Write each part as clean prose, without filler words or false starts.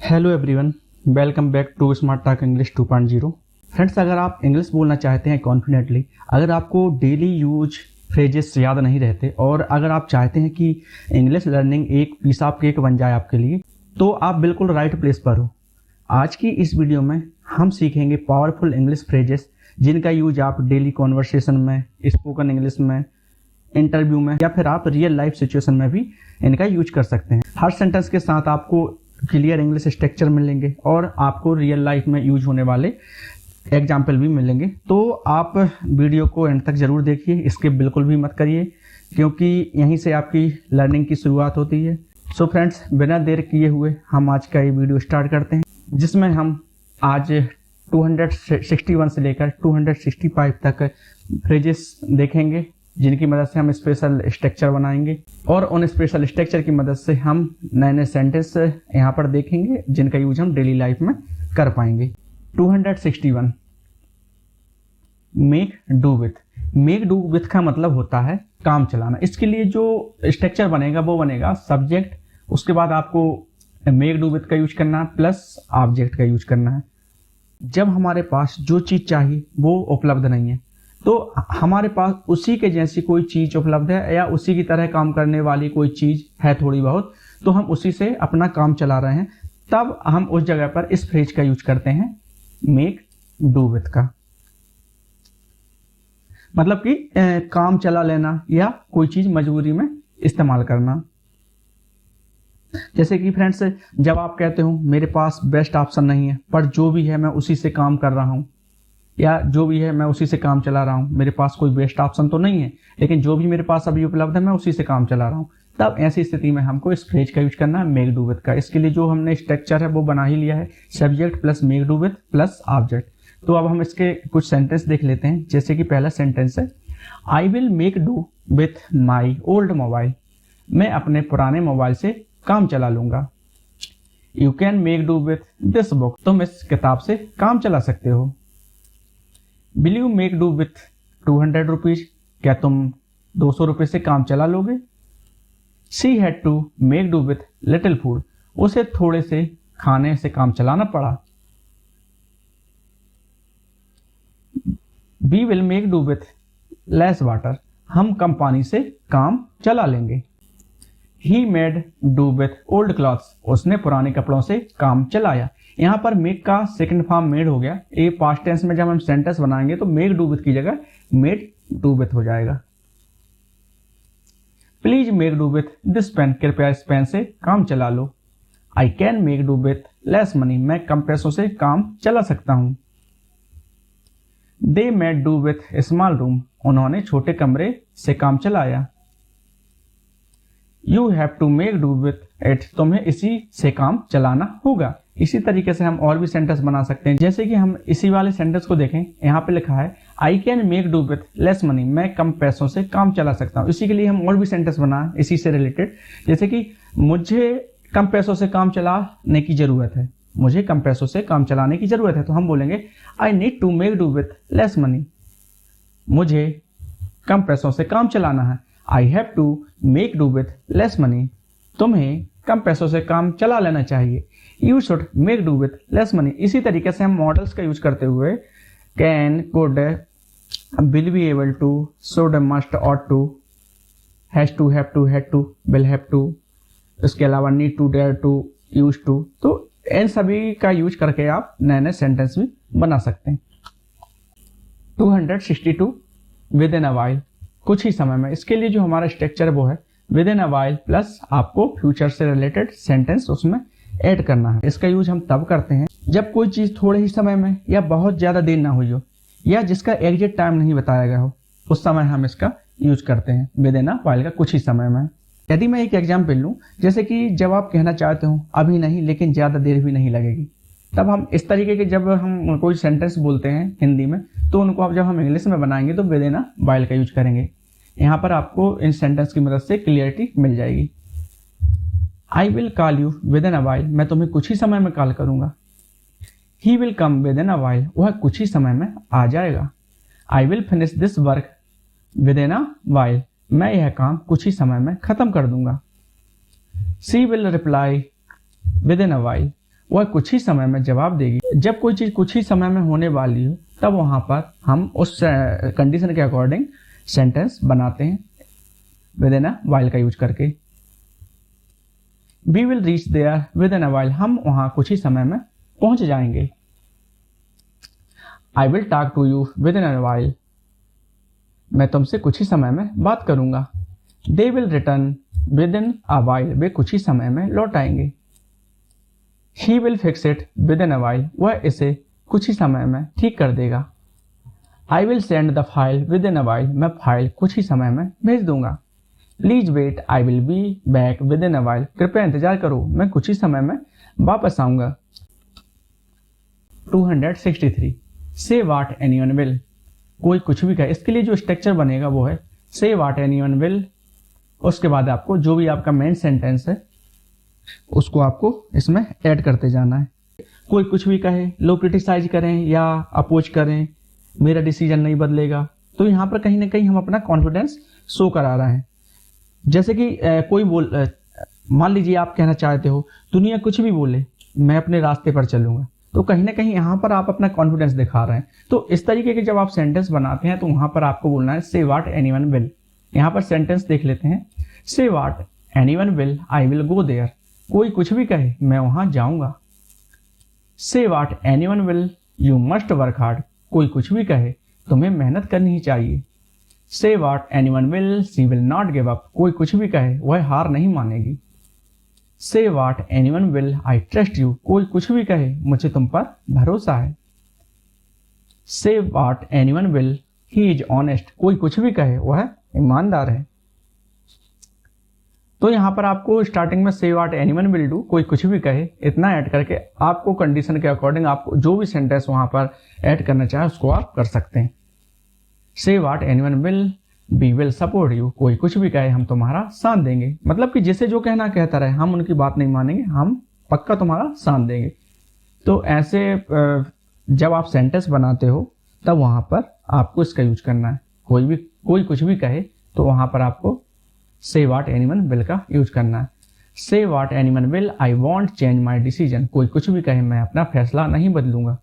Hello everyone, welcome back to smart talk English 2.0। Friends, अगर आप English बोलना चाहते हैं कॉन्फिडेंटली, अगर आपको डेली यूज फ्रेजेस याद नहीं रहते और अगर आप चाहते हैं कि इंग्लिश लर्निंग एक पीस ऑफ केक बन जाए आपके लिए, तो आप बिल्कुल राइट प्लेस पर हो। आज की इस वीडियो में हम सीखेंगे पावरफुल इंग्लिश फ्रेजेस जिनका यूज आप डेली कॉन्वर्सेशन में, स्पोकन इंग्लिश में, इंटरव्यू में या फिर आप रियल लाइफ सिचुएशन में भी इनका यूज कर सकते हैं। हर सेंटेंस के साथ आपको क्लियर इंग्लिश स्ट्रक्चर मिलेंगे और आपको रियल लाइफ में यूज होने वाले एग्जाम्पल भी मिलेंगे। तो आप वीडियो को एंड तक जरूर देखिए, स्किप बिल्कुल भी मत करिए क्योंकि यहीं से आपकी लर्निंग की शुरुआत होती है। सो फ्रेंड्स, बिना देर किए हुए हम आज का ये वीडियो स्टार्ट करते हैं, जिसमें हम आज 261 से लेकर 265 तक फ्रेजेस देखेंगे जिनकी मदद से हम स्पेशल स्ट्रक्चर बनाएंगे और उन स्पेशल स्ट्रक्चर की मदद से हम नए नए सेंटेंस यहाँ पर देखेंगे जिनका यूज हम डेली लाइफ में कर पाएंगे। 261 make do with. Make do with का मतलब होता है काम चलाना। इसके लिए जो स्ट्रक्चर बनेगा वो बनेगा सब्जेक्ट, उसके बाद आपको मेक डू विथ का यूज करना है प्लस ऑब्जेक्ट का यूज करना है। जब हमारे पास जो चीज चाहिए वो उपलब्ध नहीं है तो हमारे पास उसी के जैसी कोई चीज उपलब्ध है या उसी की तरह काम करने वाली कोई चीज है थोड़ी बहुत, तो हम उसी से अपना काम चला रहे हैं, तब हम उस जगह पर इस फ्रेज का यूज करते हैं मेक डू विथ का। मतलब कि काम चला लेना या कोई चीज मजबूरी में इस्तेमाल करना। जैसे कि फ्रेंड्स, जब आप कहते हो मेरे पास बेस्ट ऑप्शन नहीं है पर जो भी है मैं उसी से काम कर रहा हूं, या जो भी है मैं उसी से काम चला रहा हूं, मेरे पास कोई बेस्ट ऑप्शन तो नहीं है लेकिन जो भी मेरे पास अभी उपलब्ध है मैं उसी से काम चला रहा हूं, तब ऐसी स्थिति में हमको इस फ्रेज का यूज करना है मेक डू विथ का। इसके लिए जो हमने स्ट्रक्चर है वो बना ही लिया है, subject plus make do with plus object. तो अब हम इसके कुछ सेंटेंस देख लेते हैं। जैसे कि पहला सेंटेंस है, I will make do with my old mobile. मैं अपने पुराने मोबाइल से काम चला लूंगा। You can make do with this book. तुम इस किताब से काम चला सकते हो। Will you make do with 200 rupees. क्या तुम 200 रुपये से काम चला लोगे। She had to make do with little food. उसे थोड़े से खाने से काम चलाना पड़ा। We will make do with less water. हम कम पानी से काम चला लेंगे। He made do with old clothes. उसने पुराने कपड़ों से काम चलाया। यहां पर मेक का सेकंड फॉर्म मेड हो गया। ये पास्ट टेंस में जब हम सेंटेंस बनाएंगे तो मेक डू विथ की जगह मेड डू विथ हो जाएगा। Please make do with this pen. कृपया इस पेन से काम चला लो। I can make do with less money. मैं कम पैसों से काम चला सकता हूं। They made do with small room. उन्होंने छोटे कमरे से काम चलाया। You have to make do with it. तुम्हें इसी से काम चलाना होगा। इसी तरीके से हम और भी सेंटेंस बना सकते हैं। जैसे कि हम इसी वाले सेंटेंस को देखें, यहाँ पे लिखा है आई can make do with less money. मैं कम पैसों से काम चला सकता हूँ। इसी के लिए हम और भी सेंटेंस बनाए इसी से रिलेटेड। जैसे कि मुझे कम पैसों से काम चलाने की जरूरत है। मुझे कम पैसों से काम चलाने की जरूरत है तो हम बोलेंगे I need to make do with less money. मुझे कम पैसों से काम चलाना है। I have to make do with less money. तुम्हें कम पैसों से काम चला लेना चाहिए। You should make do with less money. इसी तरीके से हम मॉडल्स का यूज करते हुए can, could, will be able to, should, must, ought to, has to, have to, had to, will have to, इसके अलावा need to, dare to, use to, तो इन सभी का यूज करके आप नए नए सेंटेंस भी बना सकते हैं। 262 विद इन अ वाइल। कुछ ही समय में। इसके लिए जो हमारा स्ट्रक्चर वो है with in a while plus आपको फ्यूचर से रिलेटेड सेंटेंस उसमें ऐड करना है। इसका यूज हम तब करते हैं जब कोई चीज थोड़े ही समय में या बहुत ज्यादा देर ना हुई हो या जिसका एग्जैक्ट टाइम नहीं बताया गया हो, उस समय हम इसका यूज करते हैं विद इन अ वाइल का कुछ ही समय में। यदि मैं एक एग्जाम्पल लूं, जैसे कि जब आप कहना चाहते हो अभी नहीं लेकिन ज्यादा देर भी नहीं लगेगी, तब हम इस तरीके के जब हम कोई सेंटेंस बोलते हैं हिंदी में तो उनको अब जब हम इंग्लिश में बनाएंगे तो विद इन अ वाइल का यूज करेंगे। यहां पर आपको इन सेंटेंस की मदद से क्लियरिटी मिल जाएगी। I will call you within a while. मैं तुम्हें कुछ ही समय में कॉल करूंगा। He will come with in a while. वह कुछ ही समय में आ जाएगा। I will finish this work with in a while. मैं यह काम कुछ ही समय में खत्म कर दूंगा। She will reply with in a while. वह कुछ ही समय में जवाब देगी। जब कोई चीज़ कुछ ही समय में होने वाली हो तब वहाँ पर हम उस कंडीशन के अकॉर्डिंग सेंटेंस बनाते हैं विद इन अ वाइल का यूज करके। We will reach there within a while, हम वहाँ कुछ ही समय में पहुँच जाएंगे। I will talk to you within a while, मैं तुमसे कुछ ही समय में बात करूंगा। They will return within a while, वे कुछ ही समय में लौट आएंगे। He will fix it within a while, वह इसे कुछ ही समय में ठीक कर देगा। I will send the file within a while, मैं फाइल कुछ ही समय में भेज दूंगा। Please wait I will be back within a while, कृपया इंतजार करो, मैं कुछ ही समय में वापस आऊंगा। 263 से वाट एनीवन विल, कोई कुछ भी कहे। इसके लिए जो स्ट्रक्चर बनेगा वो है से वाट एनीवन विल, उसके बाद आपको जो भी आपका मेन सेंटेंस है उसको आपको इसमें ऐड करते जाना है। कोई कुछ भी कहे, लोग क्रिटिसाइज करें या अपोज करें, मेरा डिसीजन नहीं बदलेगा, तो यहाँ पर कहीं ना कहीं हम अपना कॉन्फिडेंस शो करा रहे हैं। जैसे कि कोई मान लीजिए आप कहना चाहते हो दुनिया कुछ भी बोले मैं अपने रास्ते पर चलूंगा, तो कहीं ना कहीं यहाँ पर आप अपना कॉन्फिडेंस दिखा रहे हैं। तो इस तरीके के जब आप सेंटेंस बनाते हैं तो वहां पर आपको बोलना है से वाट एनीवन विल। यहाँ पर सेंटेंस देख लेते हैं। Say what anyone will I will go there, कोई कुछ भी कहे मैं वहां जाऊंगा। Say what anyone will you must work hard, कोई कुछ भी कहे तुम्हें मेहनत करनी ही चाहिए। Say what anyone will she will not give up, कोई कुछ भी कहे वह हार नहीं मानेगी। Say what anyone will I trust you, कोई कुछ भी कहे मुझे तुम पर भरोसा है। Say what anyone will he is honest, कोई कुछ भी कहे वह ईमानदार है। तो यहां पर आपको स्टार्टिंग में से वाट एनीवन विल डू, कोई कुछ भी कहे, इतना ऐड करके आपको कंडीशन के अकॉर्डिंग आपको जो भी सेंटेंस वहां पर ऐड करना चाहे उसको आप कर सकते हैं। Say what anyone will we will support you, कोई कुछ भी कहे हम तुम्हारा साथ देंगे। मतलब कि जिसे जो कहना कहता रहे, हम उनकी बात नहीं मानेंगे, हम पक्का तुम्हारा साथ देंगे। तो ऐसे जब आप सेंटेंस बनाते हो तब वहां पर आपको इसका यूज करना है। कोई कुछ भी कहे तो वहां पर आपको से वाट एनीवन विल का यूज करना है। Say what anyone will I want change my decision, कोई कुछ भी कहे मैं अपना फैसला नहीं बदलूंगा।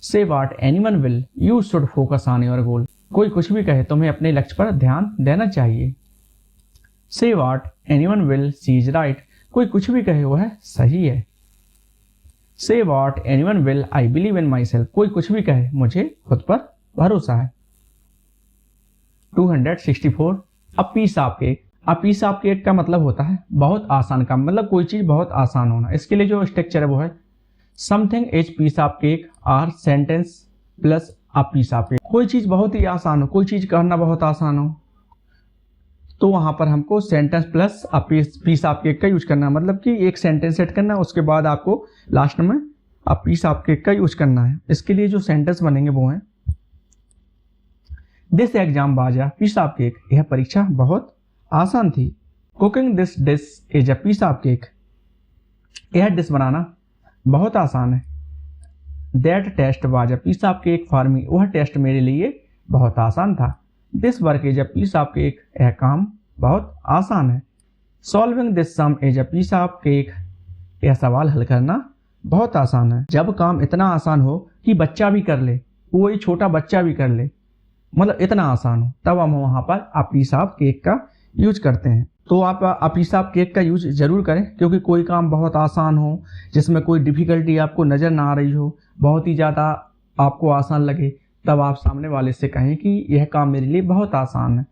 Say what anyone will you should focus on your goal, कोई कुछ भी कहे तुम्हें अपने लक्ष्य पर ध्यान देना चाहिए। Say what anyone will she is right, कोई कुछ भी कहे वह सही है। Say what anyone will I believe in myself, कोई कुछ भी कहे मुझे खुद पर भरोसा है। 264 a piece of cake. A piece of cake का मतलब होता है बहुत आसान काम, मतलब कोई चीज बहुत आसान होना। इसके लिए जो स्ट्रक्चर है वो है something is piece of cake और sentence plus a piece of cake. कोई चीज बहुत ही आसान हो, कोई चीज करना बहुत आसान हो, तो वहां पर हमको sentence plus a piece of cake का यूज करना है। मतलब कि एक सेंटेंस सेट करना है, उसके बाद आपको लास्ट में अ पीस ऑफ केक का यूज करना है। इसके लिए जो सेंटेंस बनेंगे वो है this exam was a piece of cake, यह परीक्षा बहुत आसान थी। Cooking this dish is a piece of cake, यह डिश बनाना बहुत आसान है। That test was a piece of cake for me, वह टेस्ट मेरे लिए बहुत आसान था। This work is a piece of cake, यह काम बहुत आसान है। Solving this sum is a piece of cake, यह सवाल हल करना बहुत आसान है। जब काम इतना आसान हो कि बच्चा भी कर ले, कोई छोटा बच्चा भी कर ले, मतलब इतना आसान हो, तब हम वहां पर अ पीस ऑफ केक का यूज करते हैं। तो आप अ पीस ऑफ केक का यूज जरूर करें, क्योंकि कोई काम बहुत आसान हो जिसमें कोई डिफिकल्टी आपको नजर ना आ रही हो, बहुत ही ज़्यादा आपको आसान लगे, तब आप सामने वाले से कहें कि यह काम मेरे लिए बहुत आसान है,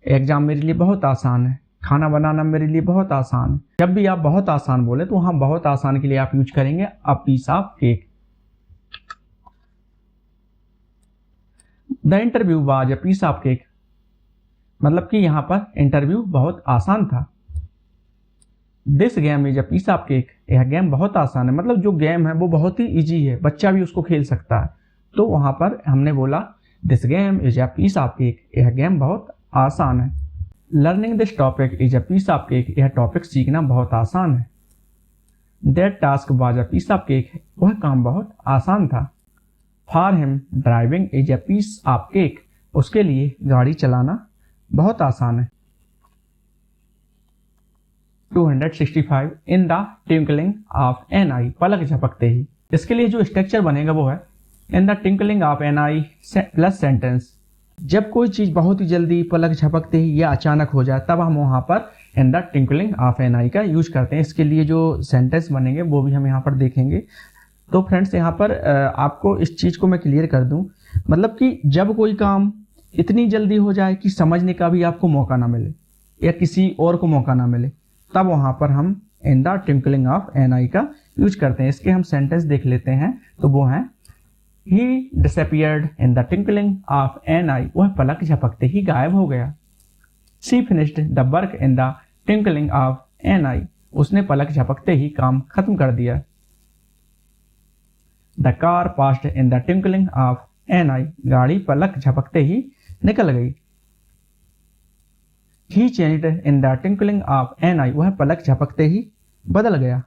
एग्जाम मेरे लिए बहुत आसान है, खाना बनाना मेरे लिए बहुत आसान है। जब भी आप बहुत आसान बोले तो वहाँ बहुत आसान के लिए आप यूज करेंगे a piece of cake. The interview was a piece of cake, मतलब कि यहाँ पर इंटरव्यू बहुत आसान था। This game is a piece of cake, यह गेम बहुत आसान है, मतलब जो गेम है वो बहुत ही इजी है, बच्चा भी उसको खेल सकता है। तो वहां पर हमने बोला this game is a piece of cake, यह गेम बहुत आसान है। Learning this topic is a piece of cake, यह टॉपिक सीखना बहुत आसान है। That task was a piece of cake, वह काम बहुत आसान था। For him driving is a piece of cake, उसके लिए गाड़ी चलाना बहुत आसान है। 265 in the twinkling of an eye, पलक झपकते ही। इसके लिए जो स्ट्रक्चर बनेगा वो है in the twinkling of an eye plus sentence. जब कोई चीज बहुत ही जल्दी पलक झपकते ही या अचानक हो जाए तब हम वहां पर in the twinkling of an eye का यूज करते हैं। इसके लिए जो सेंटेंस बनेंगे वो भी हम यहाँ पर देखेंगे। तो फ्रेंड्स यहाँ पर आपको इस चीज को मैं क्लियर कर दूं, मतलब कि जब कोई काम इतनी जल्दी हो जाए कि समझने का भी आपको मौका ना मिले या किसी और को मौका ना मिले, तब वहां पर हम in the twinkling of an eye का यूज करते हैं। इसके हम सेंटेंस देख लेते हैं। तो वो है He disappeared in the twinkling of an eye, वह पलक झपकते ही गायब हो गया। She finished the work in the twinkling of an eye, उसने पलक झपकते ही काम खत्म कर दिया। The car passed in the twinkling of an eye, गाड़ी पलक झपकते ही निकल गई। He changed in the twinkling of an eye, वह पलक झपकते ही बदल गया।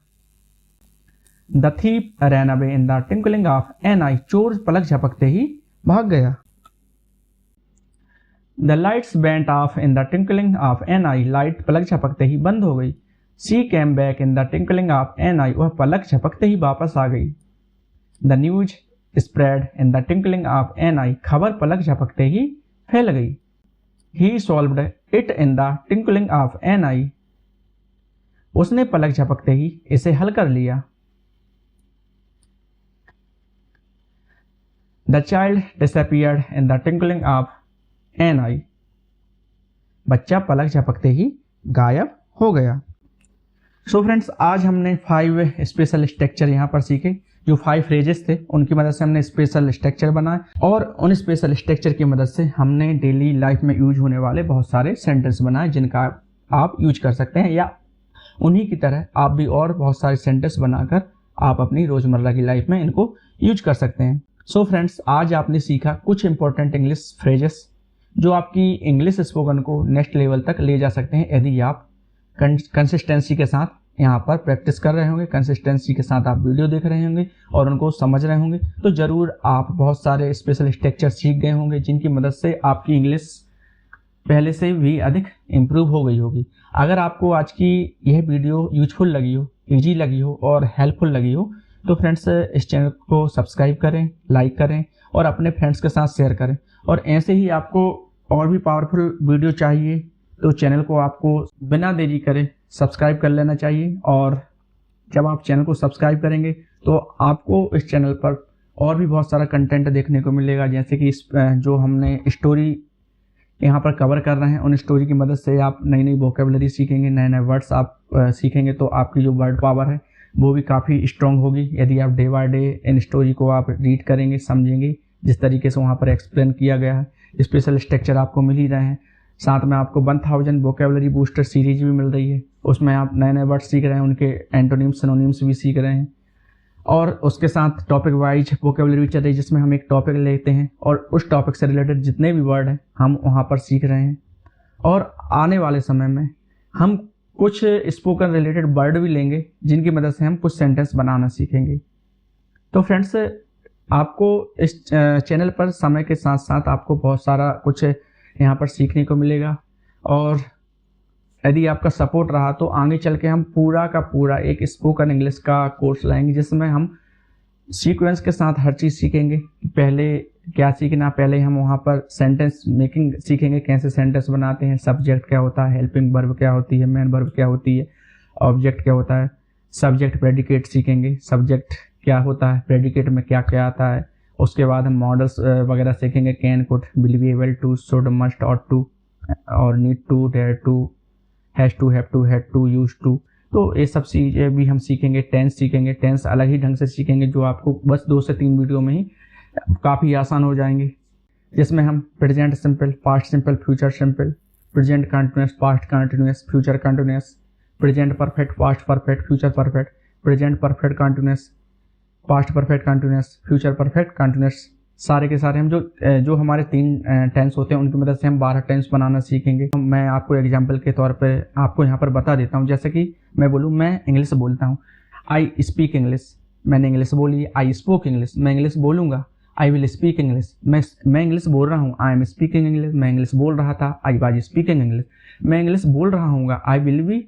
The thief ran away in the twinkling of an eye, चोर पलक झपकते ही भाग गया। The lights went off in the twinkling of an eye, light पलक झपकते ही बंद हो गई। She came back in the twinkling of an eye, वह पलक झपकते ही वापस आ गई। The news spread in the twinkling of an eye, खबर पलक झपकते ही फैल गई। He solved it in the twinkling of an eye, उसने पलक झपकते ही इसे हल कर लिया। The child disappeared in the twinkling of an eye, बच्चा पलक झपकते ही गायब हो गया। सो फ्रेंड्स, आज हमने 5 स्पेशल स्ट्रक्चर यहाँ पर सीखे। जो 5 फ्रेजेस थे उनकी मदद से हमने स्पेशल स्ट्रक्चर बनाए और उन स्पेशल स्ट्रक्चर की मदद से हमने डेली लाइफ में यूज होने वाले बहुत सारे सेंटेंस बनाए जिनका आप यूज कर सकते हैं, या उन्हीं की तरह आप भी और बहुत सारे सेंटेंस बनाकर आप अपनी रोजमर्रा की लाइफ में इनको यूज कर सकते हैं। सो फ्रेंड्स, आज आपने सीखा कुछ इंपॉर्टेंट इंग्लिश फ्रेजेस जो आपकी इंग्लिश स्पोकन को नेक्स्ट लेवल तक ले जा सकते हैं यदि आप कंसिस्टेंसी के साथ यहाँ पर प्रैक्टिस कर रहे होंगे, कंसिस्टेंसी के साथ आप वीडियो देख रहे होंगे और उनको समझ रहे होंगे, तो ज़रूर आप बहुत सारे स्पेशल स्ट्रक्चर सीख गए होंगे जिनकी मदद से आपकी इंग्लिश पहले से भी अधिक इम्प्रूव हो गई होगी। अगर आपको आज की यह वीडियो यूजफुल लगी हो, ईजी लगी हो और हेल्पफुल लगी हो तो फ्रेंड्स इस चैनल को सब्सक्राइब करें, लाइक करें और अपने फ्रेंड्स के साथ शेयर करें। और ऐसे ही आपको और भी पावरफुल वीडियो चाहिए तो चैनल को आपको बिना देरी करे सब्सक्राइब कर लेना चाहिए। और जब आप चैनल को सब्सक्राइब करेंगे तो आपको इस चैनल पर और भी बहुत सारा कंटेंट देखने को मिलेगा, जैसे कि जो हमने स्टोरी यहाँ पर कवर कर रहे हैं उन स्टोरी की मदद से आप नई नई वोकेबलरी सीखेंगे, नए नए वर्ड्स आप सीखेंगे, तो आपकी जो वर्ड पावर है वो भी काफ़ी स्ट्रॉन्ग होगी यदि आप day by day in story को आप रीड करेंगे, समझेंगे जिस तरीके से वहाँ पर एक्सप्लेन किया गया है। स्पेशल स्ट्रक्चर आपको मिल ही रहे हैं, साथ में आपको 1000 वोकेबलरी बूस्टर सीरीज भी मिल रही है, उसमें आप नए नए वर्ड सीख रहे हैं, उनके एंटोनिम्स सिनोनिम्स भी सीख रहे हैं और उसके साथ टॉपिक वाइज वोकेबलरी भी चल रही है जिसमें हम एक टॉपिक लेते हैं और उस टॉपिक से रिलेटेड जितने भी वर्ड हैं हम वहाँ पर सीख रहे हैं। और आने वाले समय में हम कुछ स्पोकन रिलेटेड वर्ड भी लेंगे जिनकी मदद से हम कुछ सेंटेंस बनाना सीखेंगे। तो फ्रेंड्स, आपको इस चैनल पर समय के साथ साथ आपको बहुत सारा कुछ यहाँ पर सीखने को मिलेगा और यदि आपका सपोर्ट रहा तो आगे चल के हम पूरा का पूरा एक स्पोकन इंग्लिश का कोर्स लाएंगे जिसमें हम सीक्वेंस के साथ हर चीज़ सीखेंगे। पहले क्या सीखना, पहले हम वहाँ पर सेंटेंस मेकिंग सीखेंगे, कैसे सेंटेंस बनाते हैं, सब्जेक्ट क्या होता है, हेल्पिंग वर्ब क्या होती है, मेन वर्ब क्या होती है, ऑब्जेक्ट क्या होता है, सब्जेक्ट प्रेडिकेट सीखेंगे, सब्जेक्ट क्या होता है, प्रेडिकेट में क्या क्या आता है। उसके बाद हम मॉडल्स वगैरह सीखेंगे, can, could, will be able to, should, must, ought to और need to, dare to, has to, have to, had to, use to. तो ये सब चीज़ें भी हम सीखेंगे। टेंस सीखेंगे, टेंस अलग ही ढंग से सीखेंगे जो आपको बस 2 से 3 वीडियो में ही काफ़ी आसान हो जाएंगे, जिसमें हम present simple, past simple, future simple, present continuous, past continuous, future continuous, present perfect, past perfect, future perfect, present perfect continuous, past perfect continuous, future perfect continuous, सारे के सारे हम जो हमारे 3 टेंस होते हैं उनकी मदद से हम 12 टेंस बनाना सीखेंगे। मैं आपको एग्जांपल के तौर पे आपको यहाँ पर बता देता हूँ। जैसे कि मैं बोलूँ, मैं इंग्लिश बोलता हूँ, आई स्पीक इंग्लिश, मैंने इंग्लिश बोली, आई स्पोक इंग्लिश, मैं इंग्लिश बोलूँगा, आई विल स्पीक इंग्लिश, मैं इंग्लिश बोल रहा हूँ, आई एम स्पीकिंग इंग्लिश, मैं इंग्लिश बोल रहा था, आई वाज स्पीकिंग इंग्लिश, मैं इंग्लिश बोल रहा हूँ, आई विल बी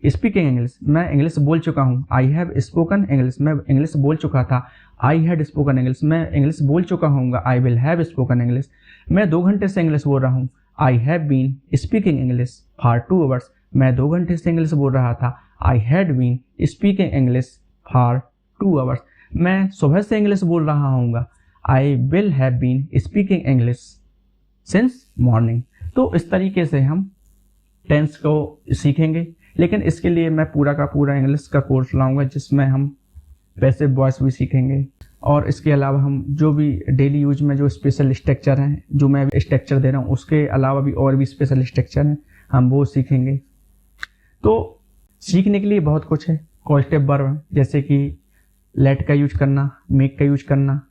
स्पीकिंग इंग्लिश, मैं इंग्लिश बोल चुका हूँ। आई हैव स्पोकन इंग्लिश, मैं इंग्लिश बोल चुका था। आई हैड स्पोकन इंग्लिश, मैं इंग्लिश बोल चुका हूँगा। I will have spoken English, मैं 2 घंटे से इंग्लिश बोल रहा हूँ। I have been speaking English for 2 hours, मैं 2 घंटे से इंग्लिश बोल रहा था। I had been speaking English for 2 hours, मैं सुबह से इंग्लिश बोल रहा हूँगा। I will have been speaking English since morning. तो इस तरीके से हम टेंस को सीखेंगे, लेकिन इसके लिए मैं पूरा का पूरा इंग्लिश का कोर्स लाऊंगा जिसमें हम पैसिव वॉइस भी सीखेंगे, और इसके अलावा हम जो भी डेली यूज में जो स्पेशल स्ट्रक्चर हैं, जो मैं स्ट्रक्चर दे रहा हूँ उसके अलावा भी और भी स्पेशल स्ट्रक्चर हैं, हम वो सीखेंगे। तो सीखने के लिए बहुत कुछ है। कॉजेटिव वर्ब जैसे कि लेट का यूज करना, मेक का यूज करना,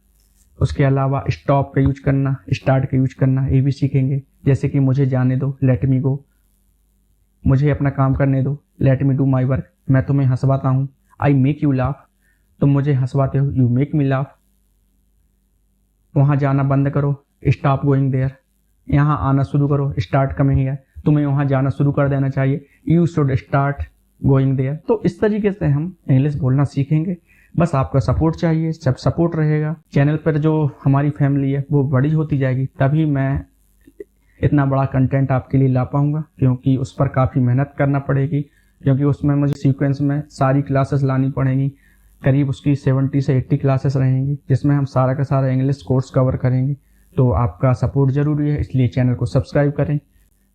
उसके अलावा स्टॉप का यूज करना, स्टार्ट का यूज करना, ये भी सीखेंगे। जैसे कि मुझे जाने दो, लेट मी गो, मुझे अपना काम करने दो, let me do my work, मैं तुम्हें हंसवाता हूँ। आई मेक यू लाफ, तुम मुझे हंसवाते हो, यू मेक मी लाफ। वहाँ जाना बंद करो, स्टॉप गोइंग देयर, यहाँ आना शुरू करो, स्टार्ट कमिंग हियर, तुम्हें वहाँ जाना शुरू कर देना चाहिए, you should start going there. तो इस तरीके से हम इंग्लिश बोलना सीखेंगे। बस आपका सपोर्ट चाहिए, जब सपोर्ट रहेगा चैनल पर जो हमारी फैमिली है वो बड़ी होती जाएगी, तभी मैं इतना बड़ा कंटेंट आपके लिए ला पाऊंगा, क्योंकि उस पर काफ़ी मेहनत करना पड़ेगी, क्योंकि उसमें मुझे सीक्वेंस में सारी क्लासेस लानी पड़ेंगी। करीब उसकी 70 से 80 क्लासेस रहेंगी, जिसमें हम सारा का सारा इंग्लिश कोर्स कवर करेंगे। तो आपका सपोर्ट ज़रूरी है, इसलिए चैनल को सब्सक्राइब करें।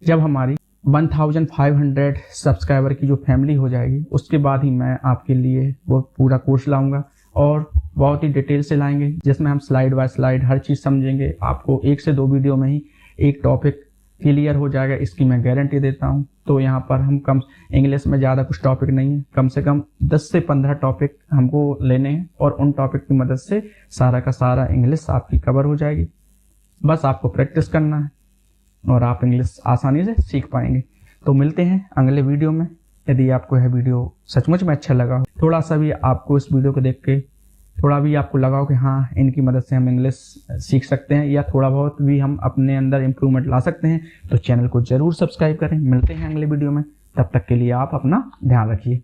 जब हमारी 1500 सब्सक्राइबर की जो फैमिली हो जाएगी, उसके बाद ही मैं आपके लिए वो पूरा कोर्स लाऊंगा, और बहुत ही डिटेल से लाएंगे, जिसमें हम स्लाइड बाय स्लाइड हर चीज़ समझेंगे। आपको 1 से 2 वीडियो में ही एक टॉपिक क्लियर हो जाएगा, इसकी मैं गारंटी देता हूं। तो यहाँ पर हम कम इंग्लिश में ज़्यादा कुछ टॉपिक नहीं है, कम से कम 10 से 15 टॉपिक हमको लेने हैं, और उन टॉपिक की मदद से सारा का सारा इंग्लिश आपकी कवर हो जाएगी। बस आपको प्रैक्टिस करना है और आप इंग्लिश आसानी से सीख पाएंगे। तो मिलते हैं अगले वीडियो में। यदि आपको यह वीडियो सचमुच में अच्छा लगा, थोड़ा सा भी आपको इस वीडियो को देख के थोड़ा भी आपको लगा हो कि हाँ इनकी मदद से हम इंग्लिश सीख सकते हैं, या थोड़ा बहुत भी हम अपने अंदर इम्प्रूवमेंट ला सकते हैं, तो चैनल को ज़रूर सब्सक्राइब करें। मिलते हैं अगले वीडियो में, तब तक के लिए आप अपना ध्यान रखिए।